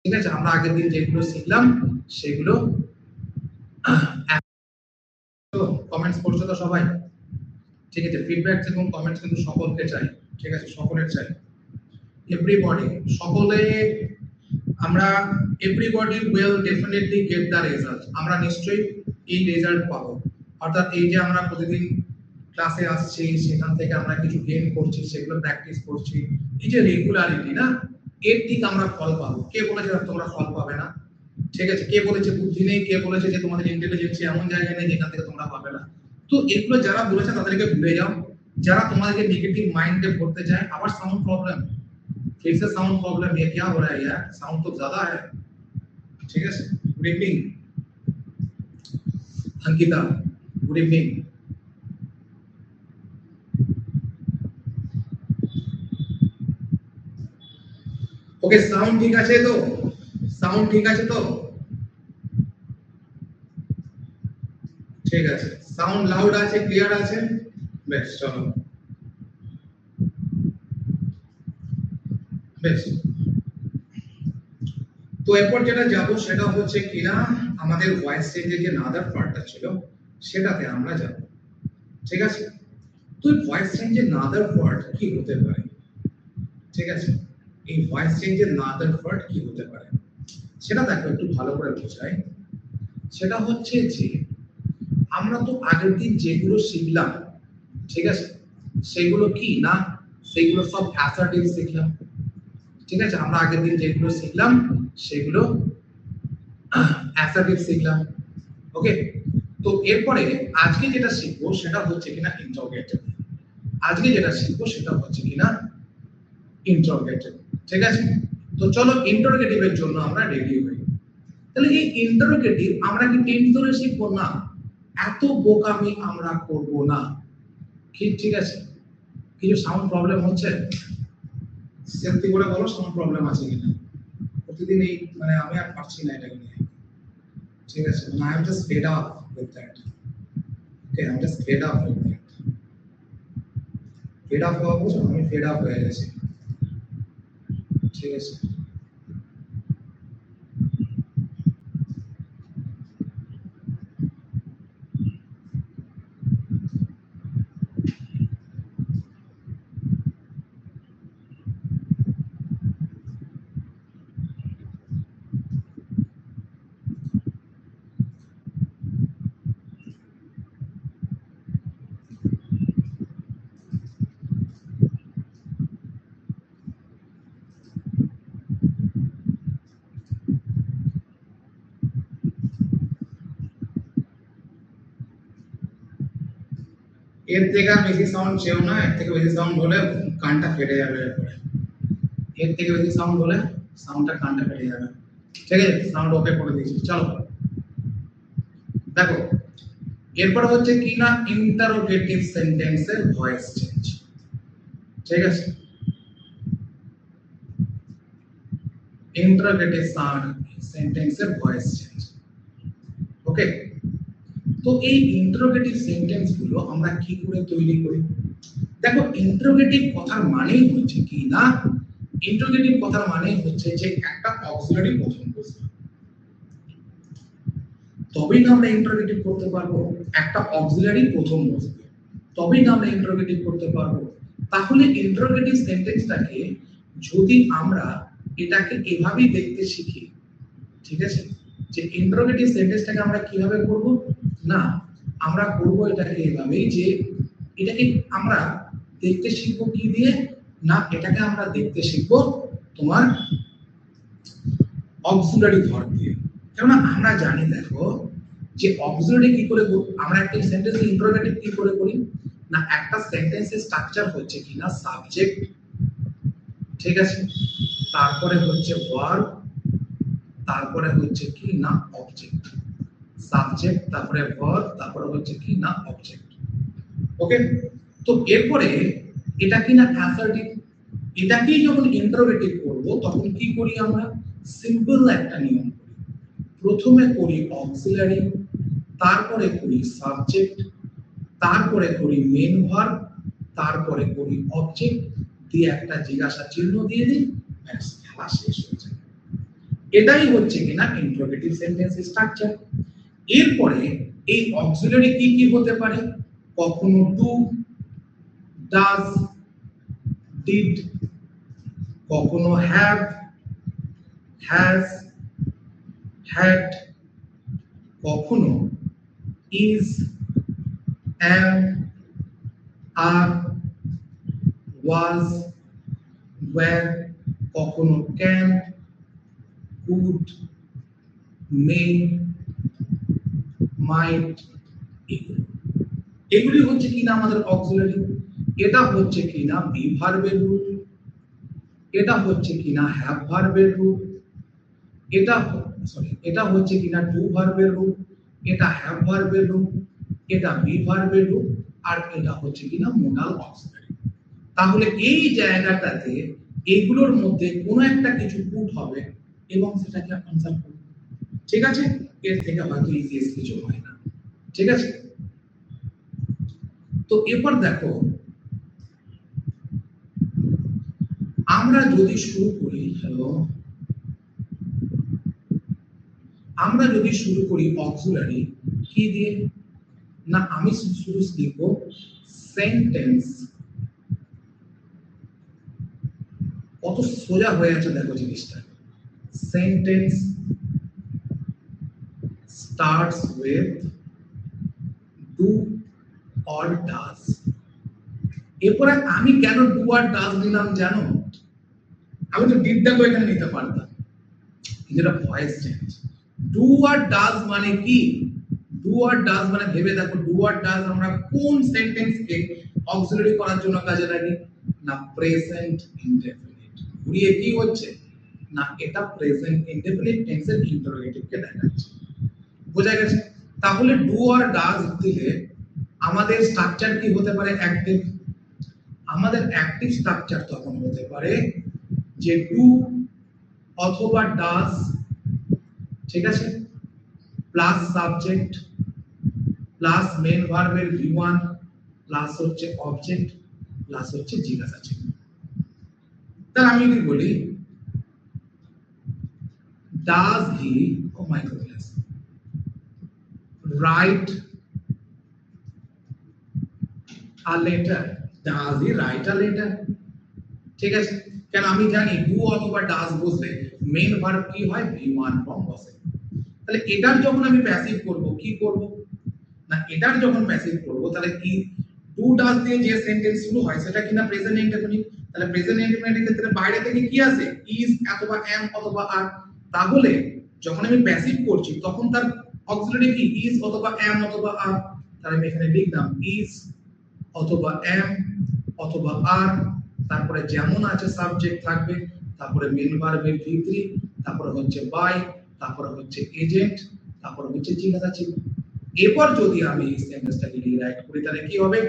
ঠিক আছে, আমরা আগের দিন যেগুলো শিখলাম সেগুলো কমেন্টস করছো তো সবাই? ঠিক আছে, ফিডব্যাক এবং কমেন্টস কিন্তু সকলকে চাই। ঠিক আছে, সকলের চাই, এভরিবডি, সকলে। আমরা everybody will definitely get the result, আমরা নিশ্চয়ই এই রেজাল্ট পাবো। অর্থাৎ এই যে আমরা প্রতিদিন ক্লাসে আসছি, সেখান থেকে আমরা কিছু গেইন করছি, সেগুলো প্র্যাকটিস করছি, এই যে রেগুলারিটি না, এর ঠিক আমরা ফল পাবো। কে বলেছে তোমরা ফল পাবে না? ঠিক আছে, কে বলেছে বুদ্ধি নেই? কে বলেছে যে তোমাদের ইন্টেলিজেন্স এমন জায়গায় নেই যেখান থেকে তোমরা পাবে না? তো এগুলো যারা বলেছে তাদেরকে ভুলে যাও। যারা তোমাদেরকে নেগেটিভ মাइंडে ভরতে চায়, আবার সাউন্ड प्रॉब्लम, फिर से साउंड प्रॉब्लम, ये क्या हो रहा है यार, साउंड तो ज्यादा है। ठीक है, good evening Ankita, good evening. Okay, sound ठीक আছে তো? সাউন্ড ঠিক আছে তো? ঠিক আছে, সাউন্ড লাউড আছে, ক্লিয়ার আছে? বেশ, চলো বেশ। তো এরপর যেটা যাব সেটা হচ্ছে কিনা আমাদের ভয়েস চেঞ্জের যে নাদার পার্টটা ছিল সেটাতে আমরা যাব। ঠিক আছে, তো ভয়েস চেঞ্জের নাদার পার্ট কি হতে পারে? ঠিক আছে, এই ভয়েস চেঞ্জের নাদার পার্ট কি হতে পারে সেটা দেখো একটু ভালো করে বোঝাই। সেটা হচ্ছে যে আমরা তো আগের দিন যেগুলো শিখলাম, ঠিক আছে, সেগুলো কি না, সেগুলো সব অ্যাসার্টিভ শিখলাম। ঠিক আছে, আমরা আগের দিন যেগুলো শিখলাম সেগুলো অ্যাসার্টিভ শিখলাম। ওকে, তো এরপরে আজকে যেটা শিখবো সেটা হচ্ছে কিনা ইন্টারোগেটিভ। আজকে যেটা শিখবো সেটা হচ্ছে কিনা ইন্টারোগেটিভ। ঠিক আছে, তো চলো ইন্টারোগেটিভের জন্য আমরা রেডি হই। তাহলে এই ইন্টারোগেটিভ আমরা কি টেন্স ধরে শিখবো? না, এত বোকামি আমরা করব না। ঠিক আছে, কিছু সাউন্ড প্রবলেম হচ্ছে? সত্যি করে বলো, সাউন্ড প্রবলেম আছে কিনা? প্রতিদিন এই মানে আমি আর পারছি না এটা নিয়ে। ঠিক আছে, I am just fed up with that. Okay, I am just fed up with that. Fed up হওয়া বুঝো, আমি ফেড আপ হয়ে গেছি। ঠিক আছে, এর থেকে আর বেশি সাউন্ড চেও না। এর থেকে বেশি সাউন্ড হলে কানটা ফেটে যাবে। এরপরে এর থেকে বেশি সাউন্ড হলে সাউন্ডটা কানটা ফেটে যাবে। ঠিক আছে, সাউন্ড ওকে করে দিয়েছি। চলো দেখো, এরপর হচ্ছে কি না ইন্টারোগেটিভ সেন্টেন্সের ভয়েস চেঞ্জ। ঠিক আছে, ইন্টারোগেটিভ সেন্টেন্সের ভয়েস চেঞ্জ। ওকে, তো এই ইন্টারোগেটিভ সেন্টেন্স গুলো আমরা কি করে তৈরি করি? দেখো, ইন্টারোগেটিভ কথার মানেই হচ্ছে কি না, ইন্টারোগেটিভ কথার মানে হচ্ছে যে একটা অক্সিলারি প্রথম বসবে, তবেই না আমরা ইন্টারোগেটিভ করতে পারবো। একটা অক্সিলারি প্রথম বসবে, তবেই না আমরা ইন্টারোগেটিভ করতে পারবো। তাহলে ইন্টারোগেটিভ সেন্টেন্সটাকে যদি আমরা এটাকে এভাবেই দেখতে শিখি, ঠিক আছে, যে ইন্টারোগেটিভ সেন্টেন্সটাকে আমরা কিভাবে করব না, আমরা করব এটাকে এভাবেই যে এটাকে আমরা দেখতে শিখবো কি দিয়ে না, এটাকে আমরা দেখতে শিখবো তোমার অক্সিলারি ভার্ব দিয়ে। কেননা আমরা জানি, দেখো, যে অক্সিলারি কি করে আমরা একটা সেন্টেন্সে ইন্টারোগেটিভ কি করে করি না, একটা সেন্টেন্সের স্ট্রাকচার হচ্ছে কি না সাবজেক্ট, ঠিক আছে, তারপরে হচ্ছে ভার্ব, তারপরে হচ্ছে কি না অবজেক্ট। সাবজেক্ট, তারপরে ভার্ব, তারপরে হচ্ছে কি না অবজেক্ট। ওকে, তো এরপরে এটা কি না অ্যাসার্টিভ, এটাকেই যখন ইন্টারোগেটিভ করব তখন কি করি আমরা, সিম্পল একটা নিয়ম করি। প্রথমে করি অক্সিলারি, তারপরে করি সাবজেক্ট, তারপরে করি মেন ভার্ব, তারপরে করি অবজেক্ট, দিয়ে একটা জিজ্ঞাসা চিহ্ন দিয়ে দিই, ব্যাস, খেলা শেষ হয়ে যায়। এটাই হচ্ছে কিনা ইন্টারোগেটিভ সেন্টেন্স স্ট্রাকচার। এরপরে এই অক্সিলারি কি কি হতে পারে? কখনো ডু, ডাজ, ডিড, কখনো হ্যাভ, হ্যাজ, হ্যাড, কখনো is, am, are, was, were, কখনো can, could, may, might, এগুলি হচ্ছে কিনা আমাদের অক্সিলারি। এটা হচ্ছে কিনা বি ভার্বের রূপ, এটা হচ্ছে কিনা হ্যাভ ভার্বের রূপ, এটা হচ্ছে কিনা ডু ভার্বের রূপ, এটা হ্যাভ ভার্বের রূপ, এটা বি ভার্বের রূপ, আর এটা হচ্ছে কিনা মোডাল অক্সিলারি। তাহলে এই জায়গাটাতে এগুলোর মধ্যে কোনো একটা কিছু পুট হবে এবং সেটাকে আনসার করবে। ঠিক আছে, এর থেকে হয়তো ইজিয়েস্ট কিছু হয় না। ঠিক আছে, তো এরপর দেখো আমরা যদি শুরু করি, আমরা যদি শুরু করি অক্সিলারি কি দিয়ে, না আমি শুরু লিখবো সেন্টেন্স। কত সোজা হয়ে আছে দেখো জিনিসটা। Sentence starts with do or does। এরপরে আমি কেন ডু আর ডাজ নিলাম জানো? আমি তো ডিডটাকে এখানে নিতে পারতাম, যেটা ভয়েস চেঞ্জ। ডু আর ডাজ মানে কি? ডু আর ডাজ মানে ভেবে দেখো, ডু আর ডাজ আমরা কোন সেন্টেন্সকে অক্সিলারি করার জন্য কাজে লাগি? না প্রেজেন্ট ইনডেফিনিট। ঘুরিয়ে কি হচ্ছে? না এটা প্রেজেন্ট ইনডেফিনিট টেন্সের ইন্টারোগেটিভকে দেখাচ্ছে। বোঝা গেছে? তাহলে ডু আর ডাজ দিলে আমাদের স্ট্রাকচার কি হতে পারে? অ্যাক্টিভ। আমাদের অ্যাক্টিভ স্ট্রাকচার তখন হতে পারে যে ডু অথবা ডাজ, ঠিক আছে, প্লাস সাবজেক্ট প্লাস মেন ভার্বের ভি1 প্লাস হচ্ছে অবজেক্ট প্লাস হচ্ছে জিজ্ঞাসা চিহ্ন। তাহলে আমি যদি বলি does he, oh my goodness, write a letter, does he write a letter? ঠিক আছে, কেন আমি জানি ডু অথবা ডাজ বসলে মেন ভার্ব কি হয়? ভি1 ফর্ম বসে। তাহলে এটার যখন আমি প্যাসিভ করব কি করব? না এটার যখন প্যাসিভ করব তাহলে কি ডু ডাজ দিয়ে যে সেন্টেন্স শুরু হয় সেটা কিনা প্রেজেন্ট ইনডেফিনিট। তাহলে প্রেজেন্ট ইনডেফিনিটের ক্ষেত্রে বাইরে থেকে কি আসে? ইজ অথবা এম অথবা আর। তাহলে যখন আমি প্যাসিভ করছি তখন তার অক্সিলারি কি? ইজ অথবা এম অথবা আর। তাহলে আমি এখানে লিখলাম ইজ অথবা এম অথবা আর, তারপরে যেমন আছে সাবজেক্ট থাকবে, তারপরে মেন ভার্বের ভি3, তারপরে হচ্ছে বাই, তারপরে হচ্ছে এজেন্ট, তারপরে হচ্ছে জিজ্ঞাসা চিহ্ন। এরপর যদি আমি এই সেন্টেন্সটাকে রিরাইট করি তাহলে কি হবে?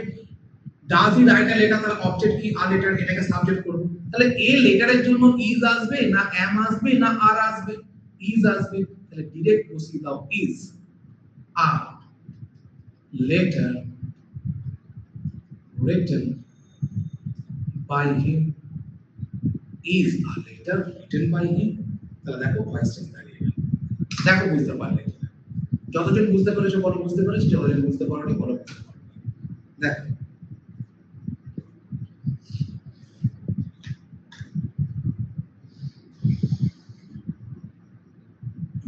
Does he write a letter, তাহলে অবজেক্ট কি? আ লেটার, এটাকে সাবজেক্ট করব। তাহলে এ লেটারের জন্য ইজ আসবে না এম আসবে না আর আসবে? ইজ আসবে। তাহলে ডিরেক্ট বসিয়ে দাও is a letter written by him, is a letter written by him। তাহলে দেখো ভয়েস চেঞ্জ দাঁড়িয়ে গেল। দেখো বুঝতে পারলে? যতজন বুঝতে পেরেছো বলো বুঝতে পেরেছো, যতজন বুঝতে পারোনি বলো বুঝতে পারোনি। দেখো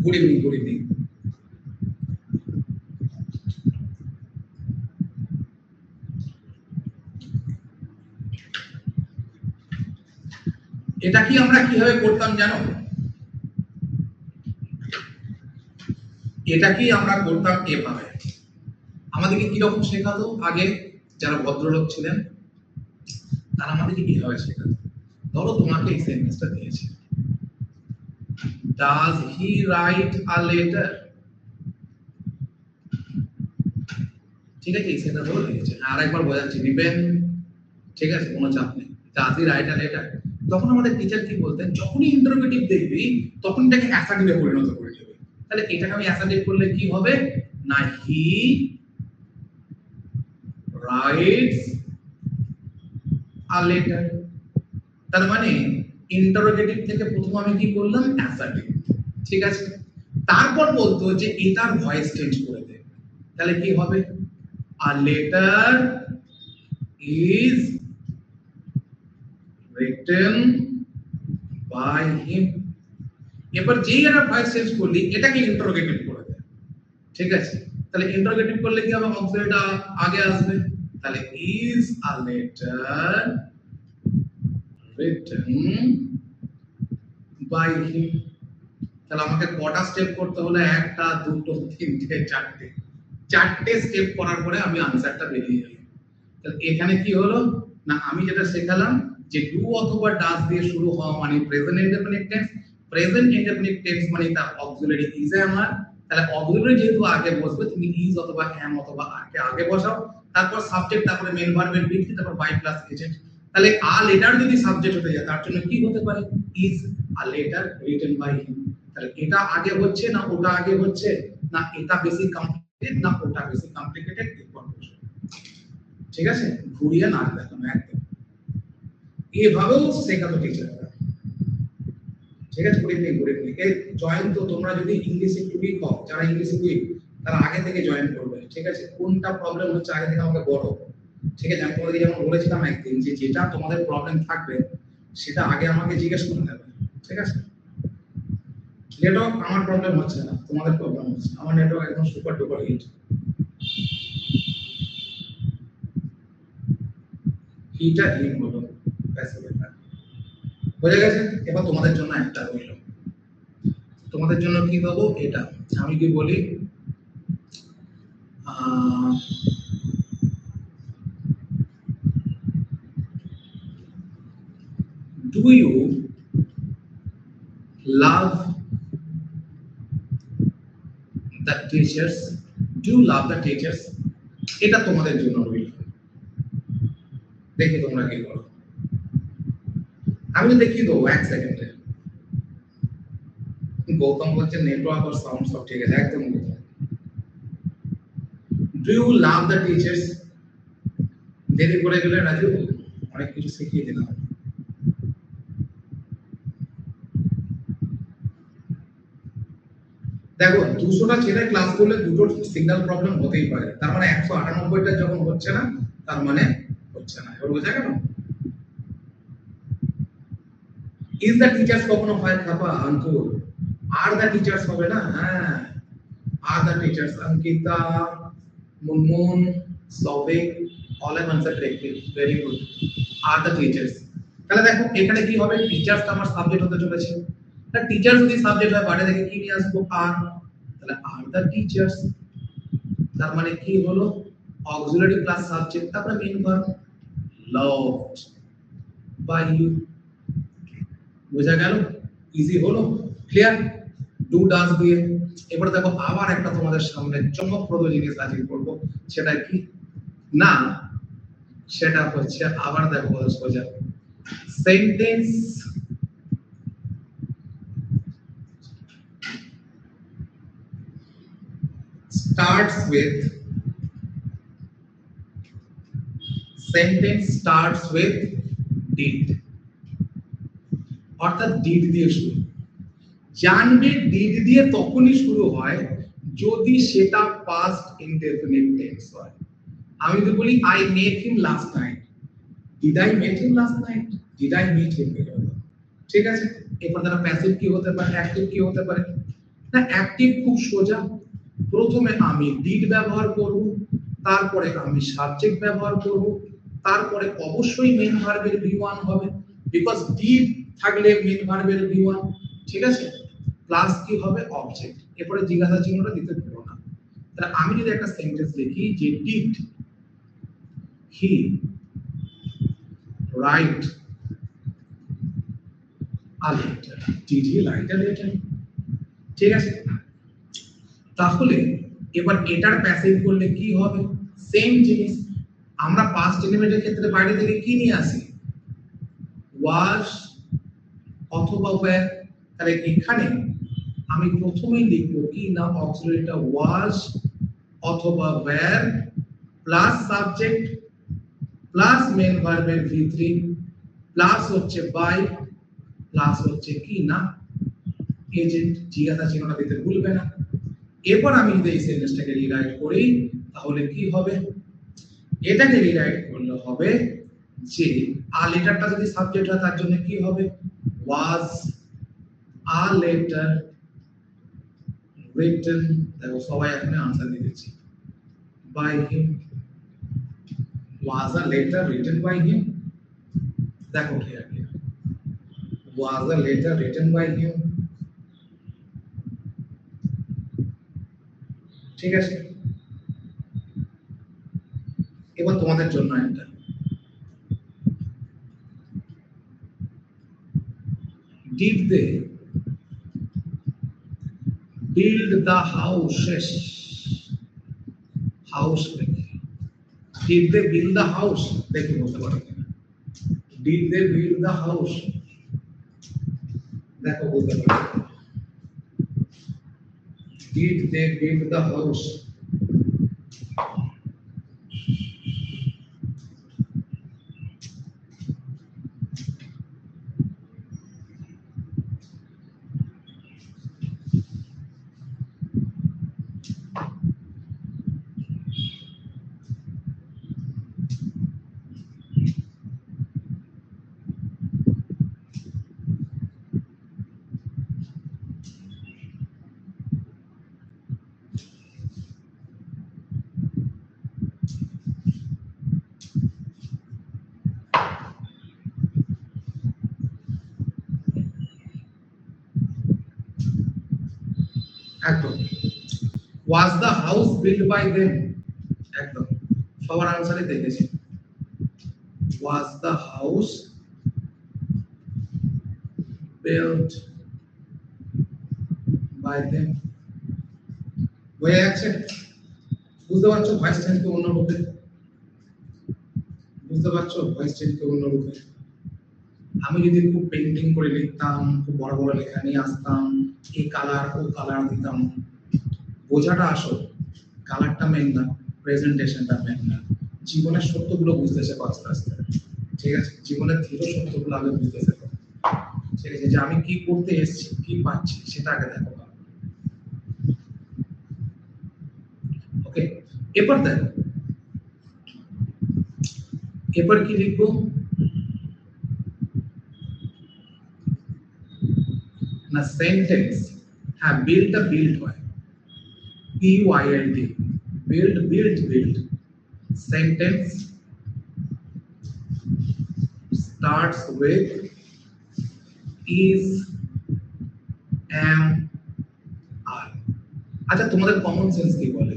গুড ইভিনিং, গুড ইভিনিং। এটা কি আমরা কিভাবে করতাম জানো? এটা কি আমরা করতাম এভাবে। আমাদেরকে কিরকম শেখাতো আগে যারা ভদ্রলোক ছিলেন, তারা আমাদেরকে কিভাবে শেখাতো? ধরো তোমাকে এই সেন্টেন্সটা দিয়েছে, does he write a letter? ঠিক আছে, এই সেন্টেন্স ধরো দিয়েছে, আর একবার বোঝাচ্ছি দিবেন, ঠিক আছে, কোনো চাপ নেই। does he write a letter? তখন আমাদের টিচার কি বলতেন, যখনই ইন্টারোগেটিভ দেখবি তখন এটাকে অ্যাসার্টিভে পরিণত করে দেবে। তাহলে এটাকে আমি অ্যাসার্টিভ করলে কি হবে? না হি writes a letter। তার মানে ইন্টারোগেটিভ থেকে প্রথম আমি কি করলাম? অ্যাসার্টিভ। ঠিক আছে, তারপর বলতো যে এটার ভয়েস চেঞ্জ করে দে, তাহলে কি হবে, a letter is written by him। এবার যেই একটা ভয়েস চেঞ্জ করলি এটাকে ইন্টারোগেটিভ করে দে, ঠিক আছে, তাহলে ইন্টারোগেটিভ করলে কি হবে, অক্সিলারিটা আগে আসবে, তাহলে is a letter written by him। তাহলে আমাকে কটা স্টেপ করতে হলো, একটা দুটো তিনটে চারটে স্টেপ করার পরে আমি আনসারটা বেরিয়ে যাই। তাহলে এখানে কি হলো না, আমি যেটা শেখালাম যে ডু অথবা ডাজ দিয়ে শুরু হওয়া মানে present indefinite tense, present indefinite tense মানে তার অক্সিলারি ইজ এ আমার, তাহলে অক্সিলারি যেহেতু আগে বসবে তুমি ইজ অথবা এম অথবা আর কে আগে বসাও, তারপর সাবজেক্ট, তারপরে মেন ভার্বের ভিত্তি, তারপর বাই প্লাস এজেন্ট। তাহলে আ লেটার যদি সাবজেক্ট হতে যায় তার জন্য কি হতে পারে, is a letter written by him. তাহলে এটা আগে হচ্ছে না ওটা আগে হচ্ছে, না এটা বেশি কমপ্লিকেটেড না ওটা বেশি কমপ্লিকেটেড, ঠিক আছে, ঘুরিয়ে না দেখানো একদম, এভাবেও শেখাতো টিচাররা, ঠিক আছে। করে নিই এই জয়েন, তো তোমরা যদি ইংলিশে একটু উইক হও, যারা ইংলিশে উইক তারা আগে থেকে জয়েন করবে, ঠিক আছে, কোনটা প্রবলেম হচ্ছে আগে থেকে আমাকে বলো, ঠিক আছে। আমি তোমাদেরকে যেমন বলেছিলাম একদিন যে যেটা তোমাদের প্রবলেম থাকবে সেটা আগে আমাকে জিজ্ঞেস করে নেবে, ঠিক আছে। নেটওয়ার্ক আমার প্রবলেম হচ্ছে না, তোমাদের প্রবলেম হচ্ছে, আমার নেটওয়ার্ক একদম সুপার ডুপার হিট, হিটা হিট হলো, বোঝা গেছে। এবার তোমাদের জন্য একটা রইল, তোমাদের জন্য কি দেবো, এটা আমি কি বলি, do you love the teachers, do you love the teachers, এটা তোমাদের জন্য রইল, দেখি তোমরা কি করো। আমি দেখিয়ে দেবো এক সেকেন্ডে। গৌতম বলছে নেটওয়ার্ক আর সাউন্ড সব ঠিক আছে, একদম do you love the teachers, দেরি করে গেলে রাজু অনেক কিছু শিখিয়ে দিলাম। দেখো 200টা ছেলে ক্লাস করলে দুটো সিগন্যাল প্রবলেম হতেই পারে, তার মানে 198টা যখন হচ্ছে না তার মানে হচ্ছে না, এবার বোঝা গেল। ইজ দ্য টিচার্স কখনো হয় খাপা আঙ্কুর, আর দ্য টিচার্স হবে না, হ্যাঁ are the teachers, Ankita, Munmun, Souvik, all have answered correctly, very good, are the teachers. তাহলে দেখো এখানে কি হবে, টিচার্স আমার সাবজেক্ট হতে চলেছে, তা টিচার যদি সাবজেক্ট হয় বাইরে থেকে কি নিয়ে আসবো, আর, তাহলে আর দ্য টিচার্স, তার মানে কি হলো, অক্সিলারি প্লাস সাবজেক্ট, তারপরে main verb, loved by you, বোঝা গেল, ইজি হলো, ক্লিয়ার, ডু ডাজ দিয়ে। এবার দেখো আবার একটা তোমাদের সামনে চমকপ্রদ জিনিস হাজির করব, সেটা কি না, সেটা হচ্ছে আবার দেখো সোজা সেন্টেন্স starts with did, অর্থাৎ ডিড দিয়ে শুরু, জানবে ডিড দিয়ে তখনই শুরু হয় যদি সেটা পাস্ট ইনডেফিনিট টেন্স হয়। আমি যদি বলি I met him last night, did I met him last night, did I meet him, ঠিক আছে। এরপর তারা প্যাসিভ কি হতে পারে, অ্যাক্টিভ কি হতে পারে, না অ্যাক্টিভ খুব সোজা, প্রথমে আমি ডিড ব্যবহার করব, তারপরে আমি সাবজেক্ট ব্যবহার করব, তারপরে অবশ্যই মেইন ভার্বের V1 হবে, বিকজ ডিড থাকলে মেইন ভার্বের V1, ঠিক আছে, প্লাস কি হবে অবজেক্ট, এরপরে জিজ্ঞাসা চিহ্নটা দিতে ভুলো না। তাহলে আমি যদি একটা সেন্টেন্স লিখি যে did he write a letter, did he write a letter, ঠিক আছে। তাহলে এবার এটার প্যাসিভ করলে কি হবে, সেম জিনিস, আমরা পাস্ট এলিমেন্টের ক্ষেত্রে বাইরে থেকে কি নিয়ে আসি, ওয়াজ অথবা ওয়্যার, তাহলে এখানে আমি প্রথমেই লিখব কি না, অক্সিলারিটা ওয়াজ অথবা were plus subject plus main ভার্বের V3 প্লাস হচ্ছে বাই প্লাস হচ্ছে কি না এজেন্ট, জিজ্ঞাসা চিহ্নটা দিতে ভুলবে না। এরপর আমি যদি এই সেন্টেন্সটাকে রিরাইট করি তাহলে কি হবে? এটাকে রিরাইট করলে হবে যে আ লেটারটা যদি সাবজেক্ট হয় তার জন্য কি হবে? ওয়াজ আ লেটার রিটেন, দেখো সবাই এখানে আনসার দিয়ে দিচ্ছে, by him. Was a letter written by him, দেখো clear clear, was a letter written by him. ঠিক আছে, এবার তোমাদের জন্য একটা, did they build the houses? House দেখি, did they build the house? দেখি বলতে পারো কিনা, did they build the house? দেখো বলতে পারো, did they build the house? একদম, was the house built by them? একদম, সবার আনসারে দেখেছি, was the house built by them? হয়ে যাচ্ছে, বুঝতে পারছো ভয়েস চেঞ্জকে অন্য রূপে, বুঝতে পারছো ভয়েস চেঞ্জকে অন্য রূপে। আমি যদি খুব পেইন্টিং করে লিখতাম, খুব বড় বড় লেখা নিয়ে আসতাম, এই কালার ও কালার দিতাম, বোঝাটা আসো, কালারটা মেন না, প্রেজেন্টেশনটা মেন না, জীবনের সত্যগুলো বুঝতে শেখো আস্তে আস্তে। ঠিক আছে, জীবনের ধীর সত্যগুলো আগে বুঝতে শেখো। ঠিক আছে, যে আমি কি করতে এসেছি, কি পাচ্ছি, সেটা আগে দেখো। ওকে, এরপর দেখো, এরপর কি লিখবো? না সেন্টেন্স, হ্যাঁ বিল্ড বিল্ড হয়, PUILD, build build build, sentence starts with is, am, are। আচ্ছা তোমাদের কমন সেন্স কি বলে?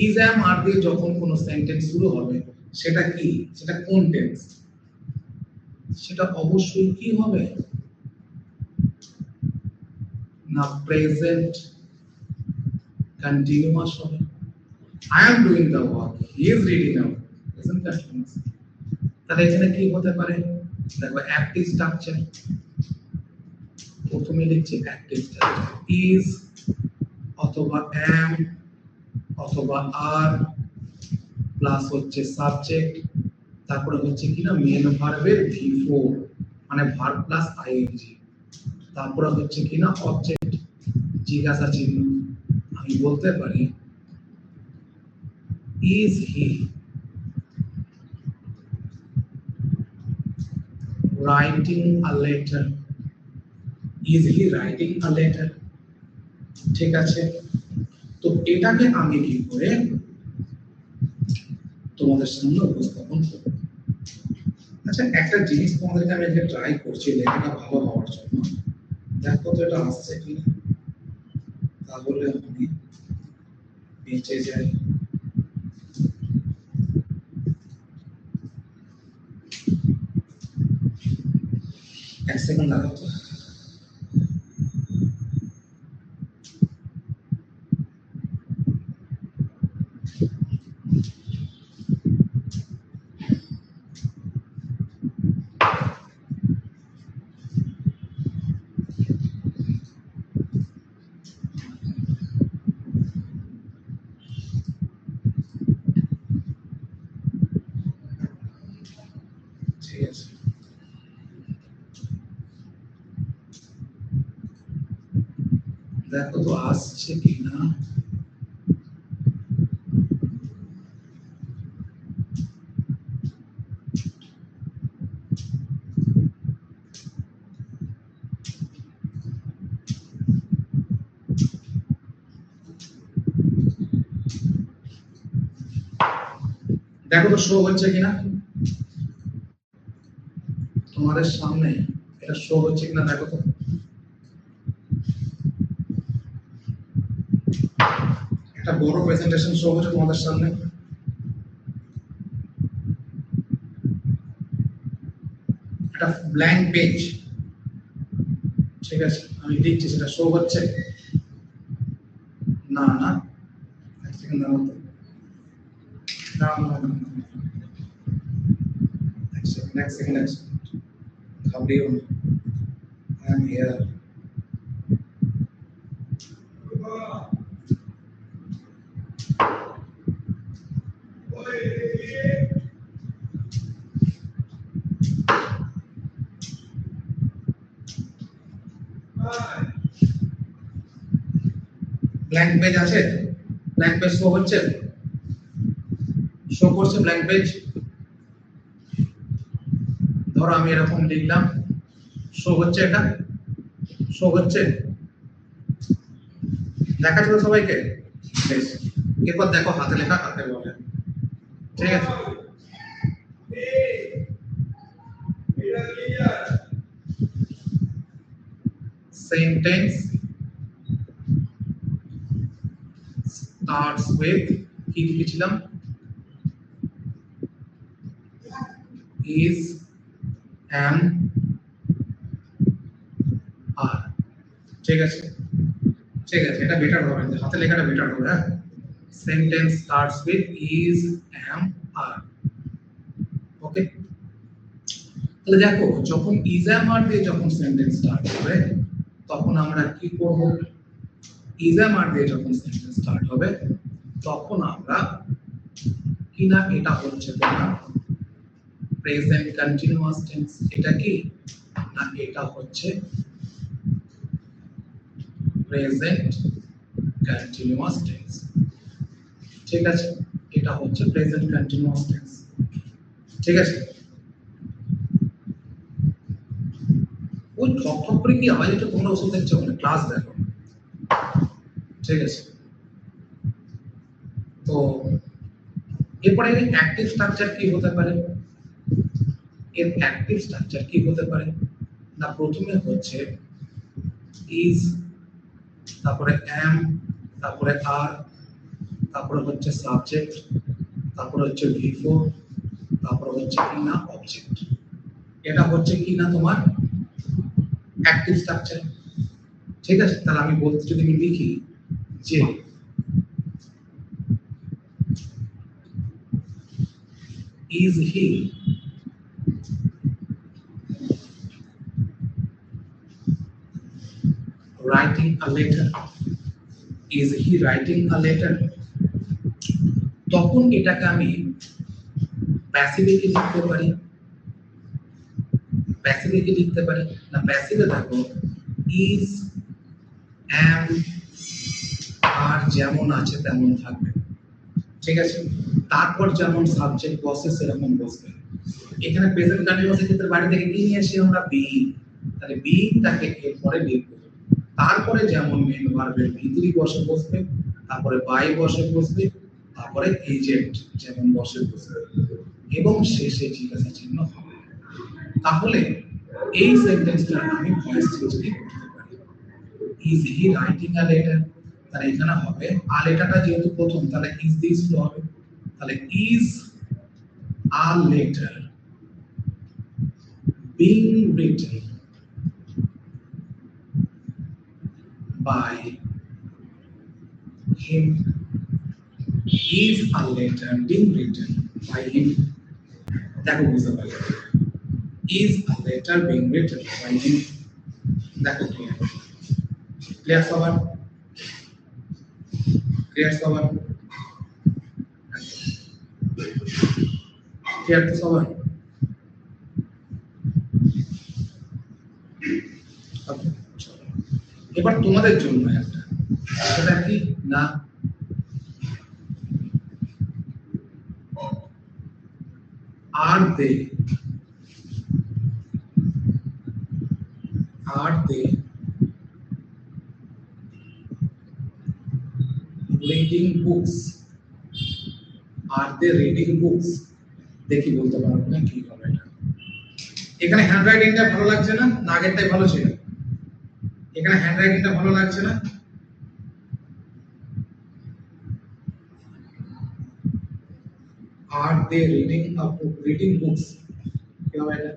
is, am, are দিয়ে যখন কোনো সেন্টেন্স শুরু হবে সেটা কি, সেটা কোন টেন্স? সেটা অবশ্যই কি হবে না, প্রেজেন্ট কন্টিনিউয়াস হবে। I am doing the work, he is reading out, present continuous. তাহলে এখানে কি হতে পারে? দেখো অ্যাক্টিভ স্ট্রাকচার, প্রথমে লিখছি অ্যাক্টিভ স্ট্রাকচার, is অথবা am অথবা আর প্লাস হচ্ছে সাবজেক্ট, তারপরে হচ্ছে কিনা মেন ভার্বের V4 মানে ভার্ব প্লাস আইএনজি, তারপরে হচ্ছে কিনা অবজেক্ট জিজ্ঞাসা চিহ্ন। আমি বলতে পারি is he writing a letter? is he writing a letter? ঠিক আছে, তো এটাকে আমি কি করে তোমাদের সামনে উপস্থাপন করব? আচ্ছা একটা জিনিস তোমাদেরকে আমি আজকে ট্রাই করছি লেখাটা ভালো হওয়ার জন্য, দেখো তো এটা আসছে কি, তাহলে আমি নিচে যাই, এক সেকেন্ড দাঁড়াও তো। ঠিক আছে, দেখো তো আসছে কিনা। দেখো তো শো হচ্ছে কিনা তোমাদের সামনে, এটা শো হচ্ছে কিনা দেখো তো। একটা বড় প্রেজেন্টেশন শো হচ্ছে তোমাদের সামনে। একটা ব্ল্যাঙ্ক পেজ, ঠিক আছে, আমি লিখছি, সেটা শো হচ্ছে না। না এক সেকেন্ড দাঁড়াও তো। দাঁড়াও, এক সেকেন্ড এক সেকেন্ড এক সেকেন্ড, ঘাবড়িও না, I am here. Blank page আছে, ব্ল্যাঙ্ক পেজ শো হচ্ছে, শো করছে ব্ল্যাঙ্ক পেজ। ধরো আমি এরকম লিখলাম, শো হচ্ছে, এটা শো হচ্ছে, দেখাচ্ছ তো সবাইকে? বেশ, এরপর দেখো হাতে লেখা কাকে বলে, ঠিক আছে? সেন্টেন্স starts with, কি লিখেছিলাম, is, am, are, ঠিক আছে? ঠিক আছে, এটা বেটার হবে, হাতে লেখাটা বেটার হবে। হ্যাঁ, sentence starts with is, am, are, ওকে? তাহলে দেখো, যখন is, am, are দিয়ে যখন সেন্টেন্স স্টার্ট হবে, তখন আমরা কি করব? is, am, are দিয়ে যখন সেন্টেন্স স্টার্ট হবে, তখন আমরা কি না, এটা হচ্ছে তোমার প্রেজেন্ট কন্টিনিউয়াস টেন্স। এটা কি না, এটা হচ্ছে প্রেজেন্ট কন্টিনিউয়াস টেন্স, ঠিক আছে? এটা হচ্ছে প্রেজেন্ট কন্টিনিউয়াস টেন্স, ঠিক আছে? ওই ঠক ঠক করে কি আওয়াজ, এটা তোমরা ওষুধ দেখছো মানে ক্লাস দেখো, ঠিক আছে? তো এরপরে অ্যাক্টিভ স্ট্রাকচার কি হতে পারে? এর অ্যাক্টিভ স্ট্রাকচার কি হতে পারে না, প্রথমে হচ্ছে is, তারপরে am, তারপরে are, তারপরে হচ্ছে সাবজেক্ট, তারপরে হচ্ছে V4, তারপরে হচ্ছে কি না অবজেক্ট। এটা হচ্ছে কি না তোমার অ্যাক্টিভ স্ট্রাকচার, ঠিক আছে? তাহলে আমি বলতে, যদি আমি লিখি যে is he writing a letter, is he writing a letter, তখন এটাকে আমি প্যাসিভে কি লিখতে পারি? প্যাসিভে কি লিখতে পারি না, প্যাসিভে দেখো is, am, are যেমন আছে তেমন থাকবে, ঠিক আছে? তারপর যেমন সাবজেক্ট বসে সেরকম বসবে। এখানে প্রেজেন্ট কন্টিনিউয়াস ক্ষেত্রে বাড়ি থেকে কি নিয়ে আসি আমরা? being, তাহলে being টাকে এরপরে লিখব, তারপরে যেমন মেন ভার্বের ভিতরি বসে বসবে, তারপরে বাই বসে বসবে, তারপরে এজেন্ট যেমন বসে বসবে, এবং শেষে জিজ্ঞাসা চিহ্ন হবে। তাহলে এই সেন্টেন্সটা আমি ভয়েস চেঞ্জ দিয়ে করতে পারি। is he writing a letter, তাহলে এখানে হবে a লেটারটা যেহেতু প্রথম, তাহলে is this ফ্লো হবে, তাহলে is a letter being written by him, is a letter being written by him, দেখো বুঝতে পারলে, is a letter being written by him, দেখো ক্লিয়ার, ক্লিয়ার সবার, ক্লিয়ার সবার, ক্লিয়ার তো সবার? এবার তোমাদের জন্য একটা সেটা কি না are they reading books are they reading books দেখি বলতে পারবো না কি হবে এটা এখানে হ্যান্ডরাইটিংটা ভালো লাগছে না না আগেরটাই ভালো ছিল এখানে হ্যান্ডরাইটিংটা ভালো লাগছে না are they reading a book reading books কি হবে এটা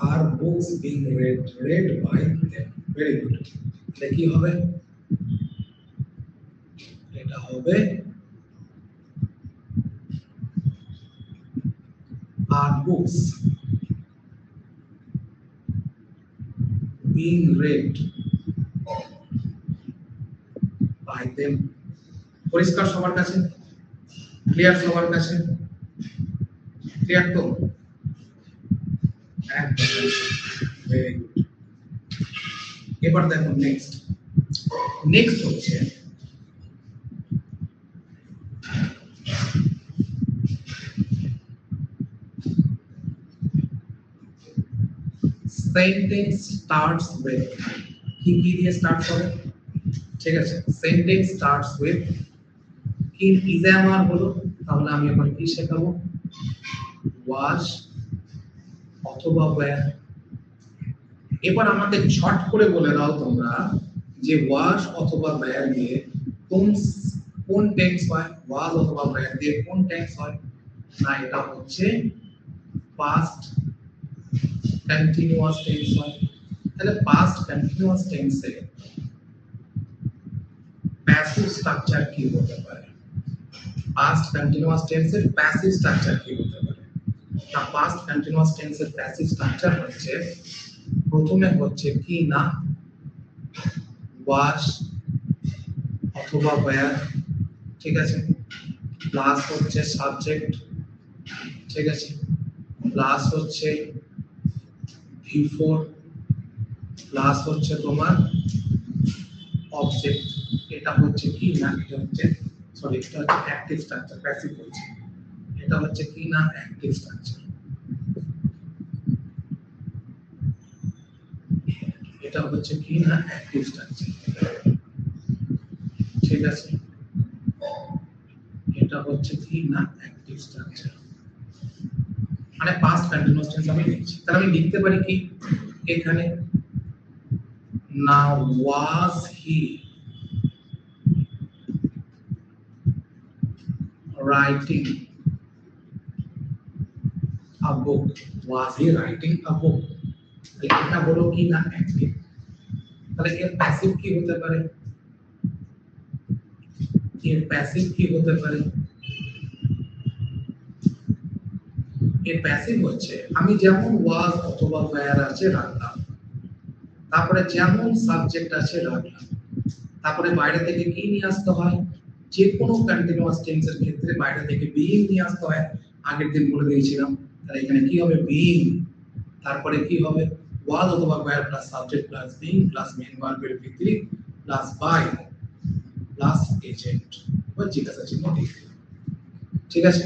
are books being read by them very good এটা কি হবে এটা হবে are books being read by them পরিষ্কার সবার কাছে ক্লিয়ার সবার কাছে ক্লিয়ার তো একদম ভেরি গুড এবার দেখো নেক্সট হচ্ছে সেন্টেন্স স্টার্টস উইথ কি দিয়ে স্টার্ট করে ঠিক আছে সেন্টেন্স স্টার্টস উইথ কি ইজে আমার হলো তাহলে আমি এখন কি শেখাবো ওয়াজ অথবা ওয়্যার এবার আমাকে ঝট করে বলে দাও তোমরা যে ওয়াজ অথবা ওয়্যার দিয়ে কোন টেন্স হয় ওয়াজ অথবা ওয়্যার দিয়ে কোন টেন্স হয় না এটা হচ্ছে পাস্ট কন্টিনিউয়াস টেন্স হয় তাহলে পাস্ট কন্টিনিউয়াস টেন্সে প্যাসিভ স্ট্রাকচার কি হতে পারে পাস্ট কন্টিনিউয়াস টেন্সের প্যাসিভ স্ট্রাকচার কি হতে পারে না পাস্ট কন্টিনিউয়াস টেন্সের প্যাসিভ স্ট্রাকচার হচ্ছে প্রথমে হচ্ছে কি না ওয়াজ অথবা ওয়্যার ঠিক আছে প্লাস হচ্ছে সাবজেক্ট ঠিক আছে প্লাস হচ্ছে V4 প্লাস হচ্ছে তোমার অবজেক্ট এটা হচ্ছে কি না এটা হচ্ছে সরি এটা হচ্ছে অ্যাক্টিভ স্ট্রাকচার প্যাসিভ হচ্ছে এটা হচ্ছে কি না অ্যাক্টিভ স্ট্রাকচার এটা হচ্ছে কি না অ্যাক্টিভ স্ট্রাকচার ঠিক আছে এটা হচ্ছে কি না অ্যাক্টিভ স্ট্রাকচার মানে পাস্ট কন্টিনিউয়াস টেন্স আমি লিখছি তাহলে আমি লিখতে পারি কি এখানে now was he writing a book was he writing a book এটা বলো কি না অ্যাক্টিভ তাহলে এর প্যাসিভ কি হতে পারে এর প্যাসিভ কি হতে পারে এর প্যাসিভ হচ্ছে আমি যেমন was অথবা were আছে রাখলাম তারপরে যেমন সাবজেক্ট আছে রাখলাম তারপরে বাইরে থেকে কি নিয়ে আসতে হয় যে কোনো কন্টিনিউয়াস টেন্সের ক্ষেত্রে বাইরে থেকে being নিয়ে আসতে হয় আগের দিন বলে দিয়েছিলাম তাহলে এখানে কি হবে being তারপরে কি হবে was অথবা were plus subject plus being plus main verb এর ভিত্তি প্লাস by প্লাস এজেন্ট বা জিজ্ঞাসা চিহ্ন দিয়ে ঠিক আছে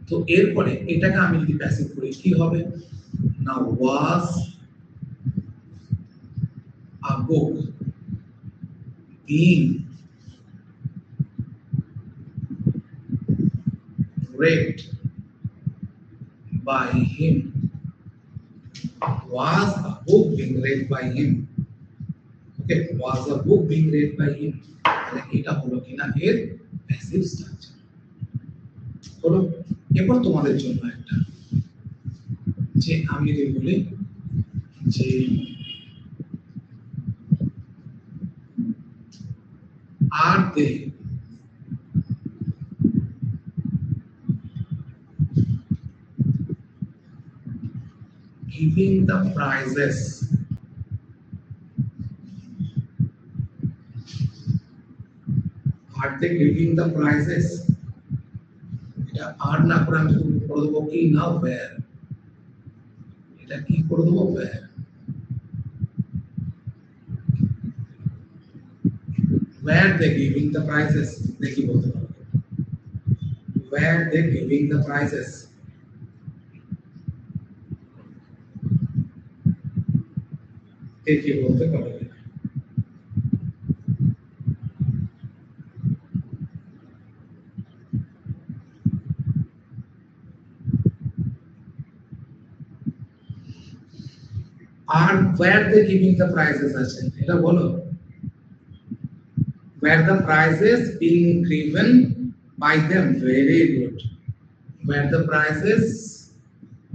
তো এরপরে এটাকে আমি যদি প্যাসিভ করি কি হবে না was a book being read by him was a book being read by him okay was a book being read by him তাহলে এটা হলো কিনা এর প্যাসিভ স্ট্রাকচার হলো এবার তোমাদের জন্য একটা যে আমি যদি বলি যে are they giving the prizes they giving the prizes? এটা আর না করে আমি শুধু করে দেবো কি না where, এটা কি করে দেবো where they giving the prizes, দেখি বলতে পারবো where they giving the prizes, দেখি বলতে পারবো আর where they giving the prizes আছে এটা বলো, where the prizes being given by them, very good, where the prizes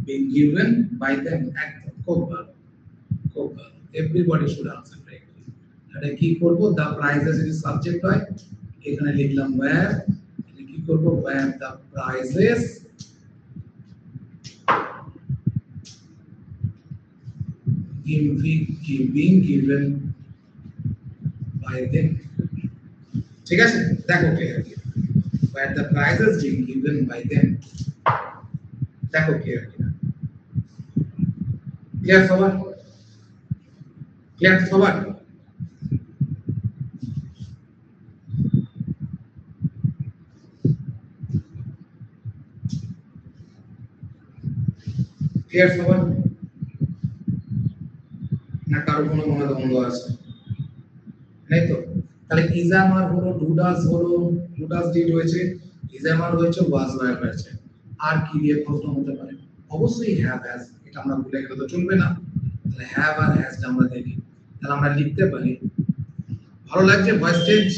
being given by them, একদম খুব ভালো, everybody should answer correctly. এটা কি করব, the prizes যদি সাবজেক্ট হয় এখানে লিখলাম where, এটা কি করব where the prizes being given by them, ঠিক আছে দেখো clear, where the prizes being given by them, দেখো ক্লিয়ার কিনা, ক্লিয়ার সবার, ক্লিয়ার সবার, ক্লিয়ার সবার, না কারো কোনো মনে দ্বন্দ্ব আছে নাই তো? তাহলে ইজ আমার হলো ডু ডাজ ডিড হয়েছে, ইজ আমার হয়েছে ওয়াজ ওয়্যার হয়েছে, আর কি দিয়ে প্রশ্ন হতে পারে? অবশ্যই হ্যাভ হ্যাজ, এটা আমরা ভুলে গেলে তো চলবে না, তাহলে হ্যাভ আর হ্যাজটা আমরা দেখি, তাহলে আমরা লিখতে পারি, ভালো লাগছে voice change,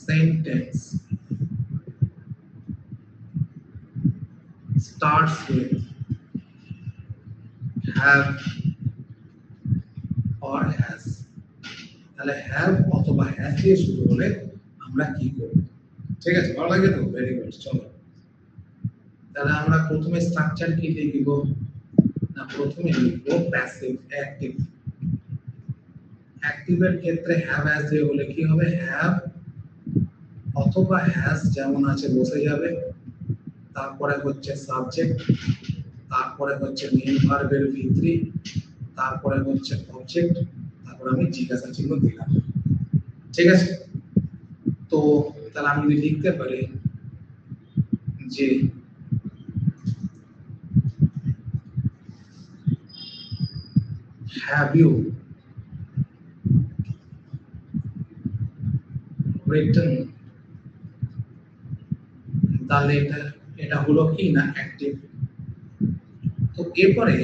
sentence starts with have or has, তাহলে have অথবা has দিয়ে শুরু হলে আমরা কি করব? ঠিক আছে, ভালো লাগে তো? ভেরি গুড, চলো তাহলে আমরা প্রথমে স্ট্রাকচার কি লিখব, না প্রথমে লিখব প্যাসিভ অ্যাক্টিভ, অ্যাক্টিভের ক্ষেত্রে have has দিয়ে হলে কি হবে, have অথবা has যেমন আছে বসে যাবে, তারপরে হচ্ছে সাবজেক্ট, তারপরে হচ্ছে মেইন ভার্বের V3, তারপরে হচ্ছে অবজেক্ট, তারপর আমি জিজ্ঞাসা চিহ্ন দিলাম, ঠিক আছে? তো তাহলে আমি যদি লিখতে পারি যে have you written the letter, এটা হলো কি না অ্যাক্টিভ। তো এরপরে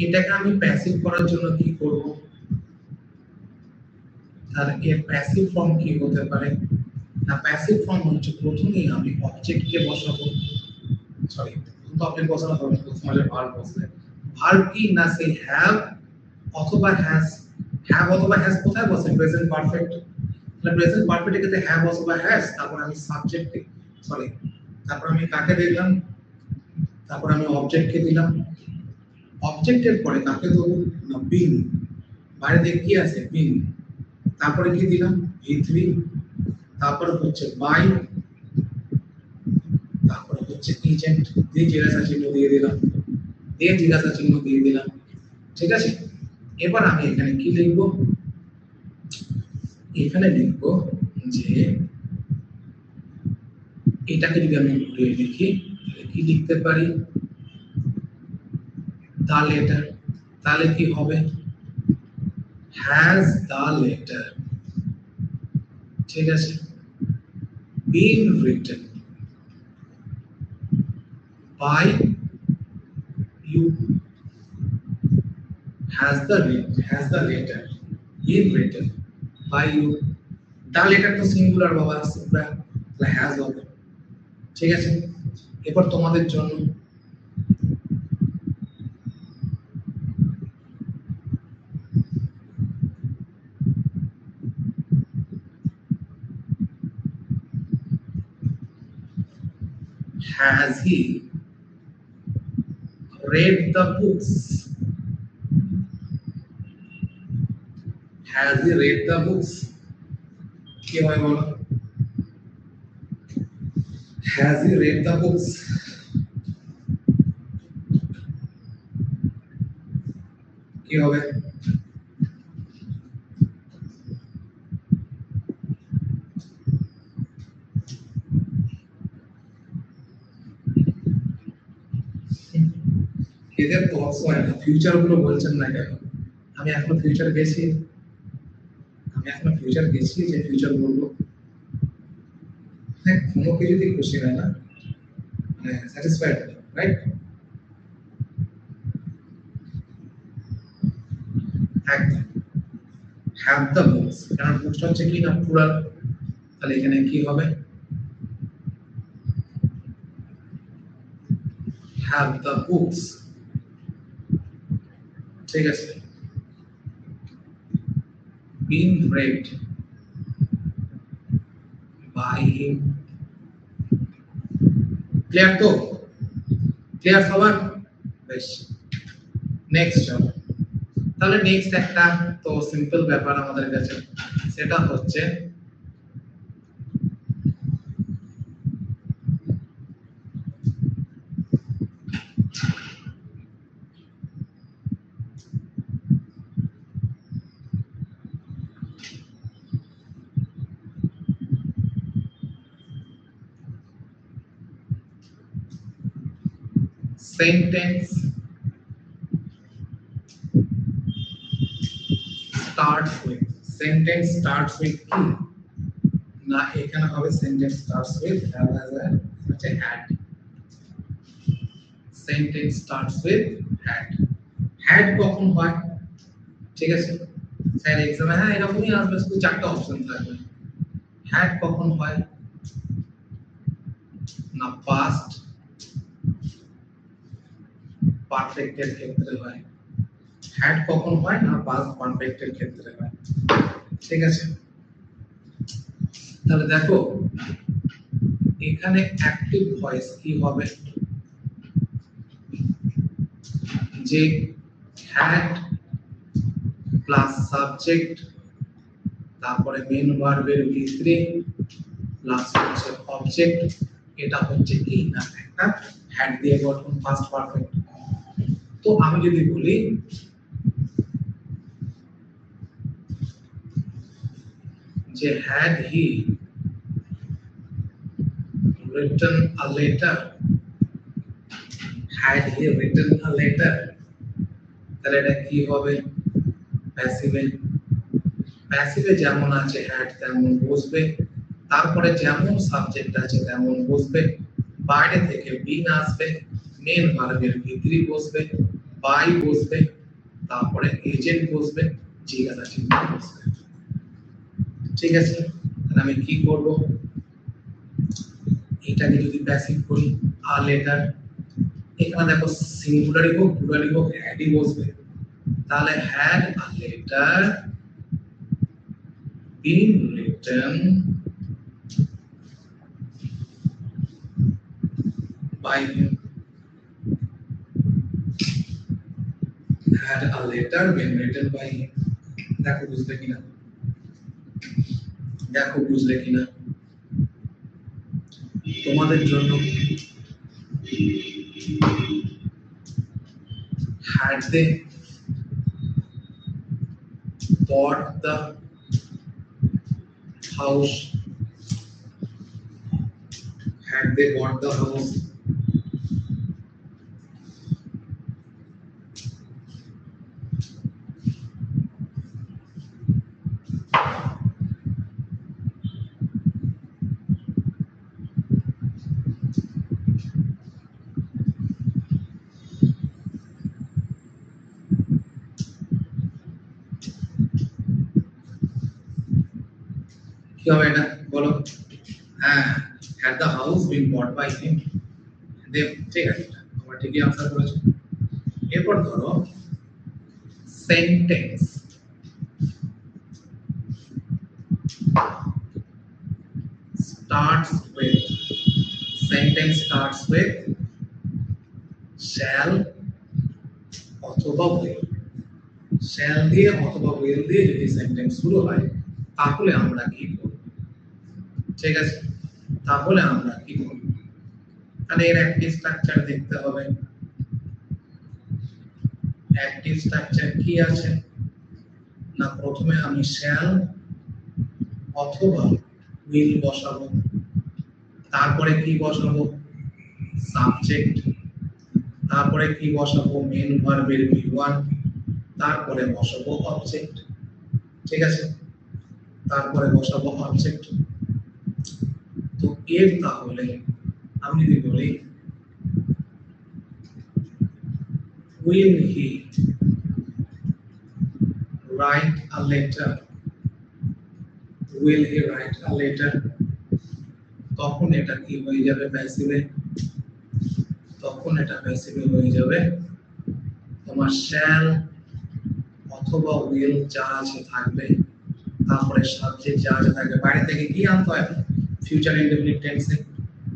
এটাকে আমি প্যাসিভ করার জন্য কি করব, তাহলে এর প্যাসিভ ফর্ম কি হতে পারে, না প্যাসিভ ফর্ম হচ্ছে প্রথমেই আমি অবজেক্টকে বসাবো, সরি তো অবজেক্ট বসানো হবে, প্রথমে ভার্ব বসবে, ভার্ব কি না সেই হ্যাভ অথবা হ্যাজ, হ্যাভ অথবা হ্যাজ কোথায় বসে, প্রেজেন্ট পারফেক্ট, তাহলে প্রেজেন্ট পারফেক্টের ক্ষেত্রে হ্যাভ অথবা হ্যাজ, তারপর আমি সাবজেক্টে সরি তারপর আমি কাকে দিলাম, তারপর আমি অবজেক্টকে দিলাম, অবজেক্টের পরে কাকে দেবো না বিন, বাইরে দিয়ে কি আছে বিন, তারপরে কি দিলাম V3, তারপরে হচ্ছে বাই, তারপরে হচ্ছে এজেন্ট, দিয়ে জিজ্ঞাসা চিহ্ন দিয়ে দিলাম, ঠিক আছে? এবার আমি এখানে কি লিখবো, এখানে লিখবো যে এটাকে যদি আমি ঘুরিয়ে লিখি তাহলে কি লিখতে পারি, the letter, তাহলে কি হবে has the letter, ঠিক আছে, been written by you, has the letter been written by you, the letter তো সিঙ্গুলার বাবা, সিঙ্গুলার তাহলে has হবে, ঠিক আছে? এবার তোমাদের জন্য has he read the books, has he read the books কি হয় বলো has he read the books কি হবে এদের তো হয় না ফিউচার গুলো বলছেন না কেন আমি এখনো ফিউচার গেছি যে ফিউচার বলবো হ্যাঁ কোনো কিছুতেই খুশি হয় না মানে স্যাটিসফাইড রাইট একদম হ্যাভ দ্য বুকস কারণ বুকসটা হচ্ছে কি না প্লুরাল তাহলে এখানে কি হবে হ্যাভ দ্য বুকস ঠিক আছে been read by him clear তো ক্লিয়ার সবার বেশ নেক্সট চলো তাহলে নেক্সট একটা তো সিম্পল ব্যাপার আমাদের কাছে সেটা হচ্ছে sentence starts with কি না এখানে হবে sentence starts with have as a হচ্ছে had sentence starts with had কখন হয় ঠিক আছে স্যার एग्जाम হ্যাঁ এরকমই আসবে শুধু চারটা অপশন থাকবে had কখন হয় না past পারফেক্ট এর ক্ষেত্রে হয় had কখন হয় না past পারফেক্ট এর ক্ষেত্রে হয় ঠিক আছে তাহলে দেখো এখানে অ্যাক্টিভ ভয়েস কি হবে যে had প্লাস সাবজেক্ট তারপরে মেইন ভার্বের v3 প্লাস হচ্ছে অবজেক্ট এটা হচ্ছে কি না একটা had দিয়ে গঠন পাস্ট পারফেক্ট তো আমি যদি বলি যে had he written a letter তাহলে এটা কি হবে প্যাসিভে যেমন আছে had তেমন বসবে তারপরে যেমন সাবজেক্ট আছে তেমন বসবে বাইরে থেকে been আসবে মেইন ভার্বের v3 বসবে by বসবে তারপরে এজেন্ট বসবে জিজ্ঞাসা চিহ্ন বসবে ঠিক আছে তাহলে আমি কি করব এটাকে যদি প্যাসিভ করি আ লেটার এখানে দেখো সিঙ্গুলারই হোক প্লুরালই হোক হ্যাডই বসবে তাহলে had a letter been written by him had a letter been written by him দেখো বুঝলে কিনা তোমাদের জন্য had they bought the house কি হবে এটা বলো হ্যাঁ had the house been bought by him দেব ঠিক আছে তোমরা ঠিকই আনসার করেছো এরপর ধরো সেন্টেন্স starts with shall অথবা will শ্যাল দিয়ে অথবা উইল দিয়ে যদি সেন্টেন্স শুরু হয় তাহলে আমরা কি করব? ঠিক আছে, তাহলে আমরা কি করব? তাহলে এর অ্যাক্টিভ স্ট্রাকচার দেখতে হবে। অ্যাক্টিভ স্ট্রাকচার কি আছে না, প্রথমে আমি শ্যাল অথবা উইল বসাবো, তারপরে কি বসাবো? সাবজেক্ট, তারপরে কি বসাবো? মেন ভার্বের V1, তারপরে বসাবো অবজেক্ট। ঠিক আছে, তারপরে বসাবো অবজেক্ট। তো এর তাহলে আমি যদি বলি will he write a letter, will he write a letter, তখন এটা কি হয়ে যাবে? প্যাসিভে। তখন এটা প্যাসিভে হয়ে যাবে। তোমার শ্যাল অথবা উইল যা আছে থাকবে, তারপরে সাবজেক্ট যা আছে থাকবে। বাইরে থেকে কি আনতে হয়? ফিউচার ইনডেফিনিট টেন্সে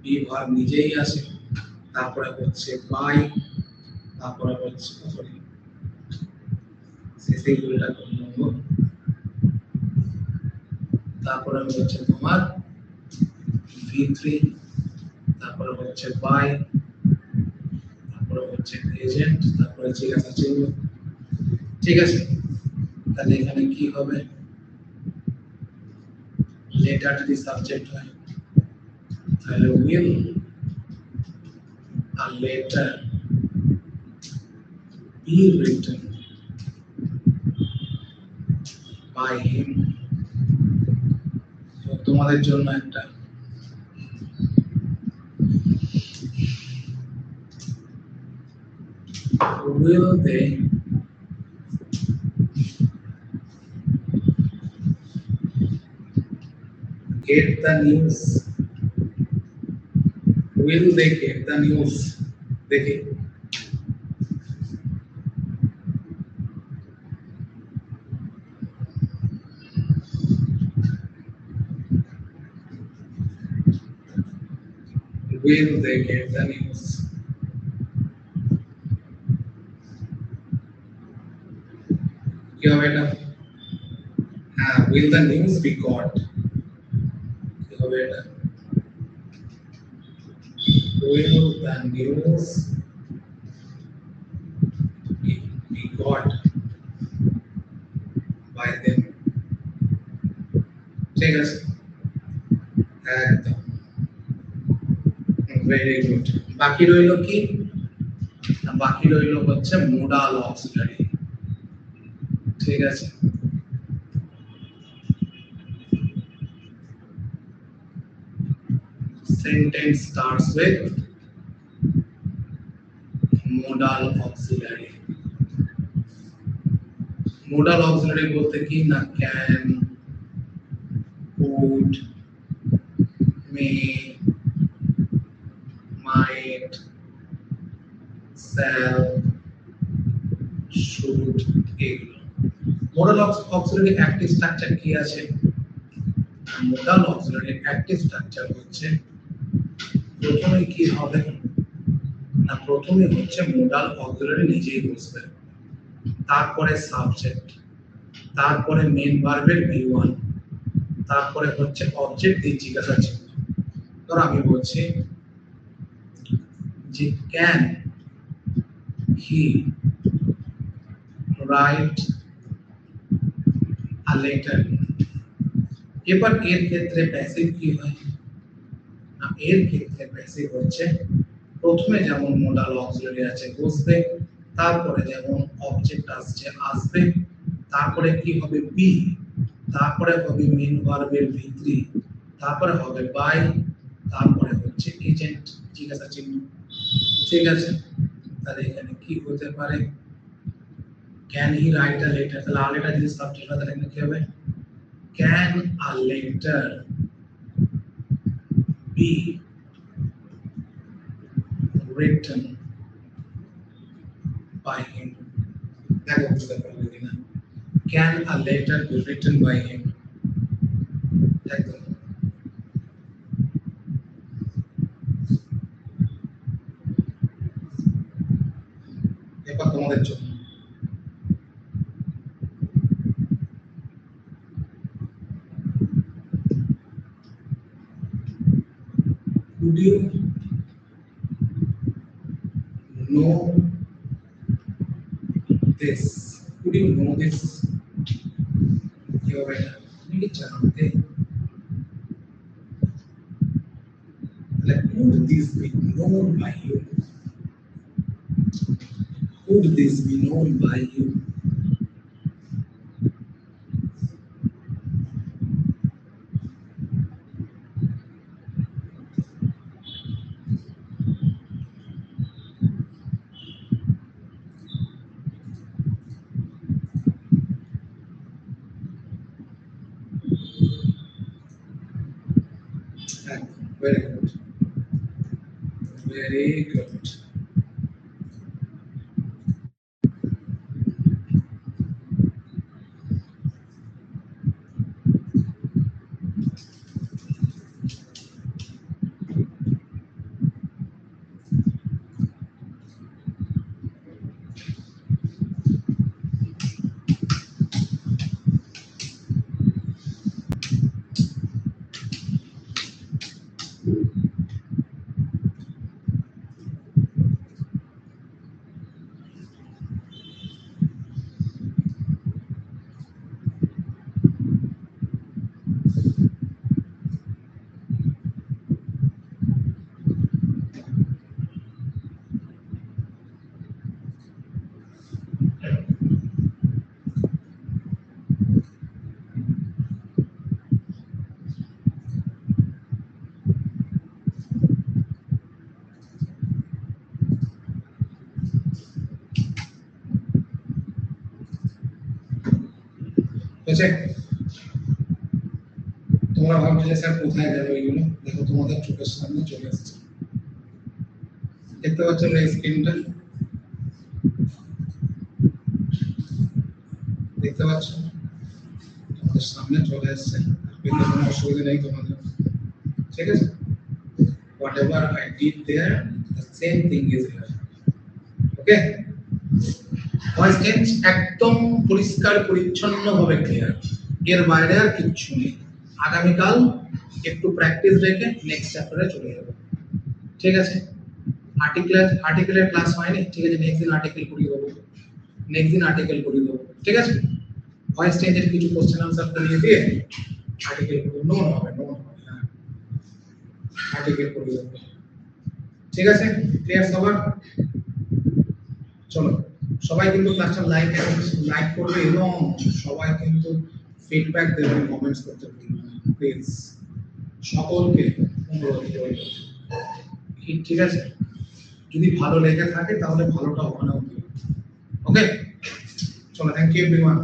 বি ভার্ব নিজেই আসে, তারপরে হচ্ছে বাই, তারপরে হচ্ছে সরি শেষে উল্টা করব, তারপরে হচ্ছে তোমার V3, তারপরে হচ্ছে বাই, তারপরে হচ্ছে এজেন্ট, তারপরে জিজ্ঞাসা চিহ্ন। ঠিক আছে, তাহলে এখানে কি হবে? লেটার যদি সাবজেক্ট হয় তাহলে will a letter be written by him। তো তোমাদের জন্য একটা will they get the news, will they get the news, দেখি will they get the news, কি হবে এটা? হ্যাঁ, will the news be got, কি হবে এটা? will the news be got by them। ঠিক আছে, একদম ভেরি গুড। বাকি রইল কি? বাকি রইল হচ্ছে মোডাল অক্সিলারি। ঠিক আছে, sentence starts with modal auxiliary। modal auxiliary বলতে কি না, can, would, may, might, shall, should, এগুলো। modal auxiliary active structure কি আছে? modal auxiliary active structure হচ্ছে প্রথমে কি হবে না, প্রথমে হচ্ছে modal auxiliary নিজেই বসবে, তারপরে সাবজেক্ট, তারপরে মেন ভার্বের V1, তারপরে হচ্ছে অবজেক্ট দিয়ে জিজ্ঞাসা চিহ্ন। ধর আমি বলছি যে can he write a letter. এবার এর ক্ষেত্রে প্যাসিভ কি হয় না, এর ক্ষেত্রে প্যাসিভ হচ্ছে প্রথমে যেমন মোডাল অক্সিলারি আছে বসবে, তারপরে যেমন অবজেক্ট আসছে আসবে, তারপরে কি হবে? বি, তারপরে হবে মেন ভার্বের V3, তারপরে হবে বাই, তারপরে হচ্ছে এজেন্ট জিজ্ঞাসা চিহ্ন। ঠিক আছে, তাহলে এখানে কি হতে পারে? Can he write a letter, তাহলে আ লেটার যদি সাবজেক্ট হয় তাহলে এখানে কি হবে? Can a letter be written by him। দেখো বুঝতে পারলে কিনা? Can a letter be written by him। একদম এবার তোমাদের জন্য you know this? Would you know this? You're right. You जानते like would this be known by you? Would this be known by you? Very good. Very good. বুঝছে তোমরা ভাবছো যে sir কোথায় গেল এগুলো দেখো তোমাদের চোখের সামনে চলে আসছে দেখতে পাচ্ছ না স্ক্রিনটা দেখতে পাচ্ছ তোমাদের সামনে চলে আসছে কিন্তু কোনো অসুবিধা নেই তোমাদের ঠিক আছে whatever I did there the same thing is here okay voice change একদম পরিষ্কার পরিচ্ছন্ন ভাবে ক্লিয়ার এর বাইরে আর কিছু নেই আগামীকাল একটু প্র্যাকটিস রেখে নেক্সট চ্যাপ্টারে চলে যাব ঠিক আছে আর্টিকেলের ক্লাস হয়নি ঠিক আছে নেক্সট দিন আর্টিকেল করিয়ে দেবো ঠিক আছে ভয়েস চেঞ্জের কিছু কোশ্চেন আনসার করিয়ে দিয়ে আর্টিকেল নো হবে আর্টিকেল করিয়ে দেবো ঠিক আছে ক্লিয়ার সবার চলো সবাই কিন্তু ক্লাসটা লাইক করবে এবং সবাই কিন্তু ফিডব্যাক দেবে কমেন্টস করতে প্লিজ সকলকে অনুরোধ করব ঠিক আছে যদি ভালো লেগে থাকে তাহলে ভালোটা ওখানেও দিও ওকে চলো থ্যাংক ইউ এভরিওয়ান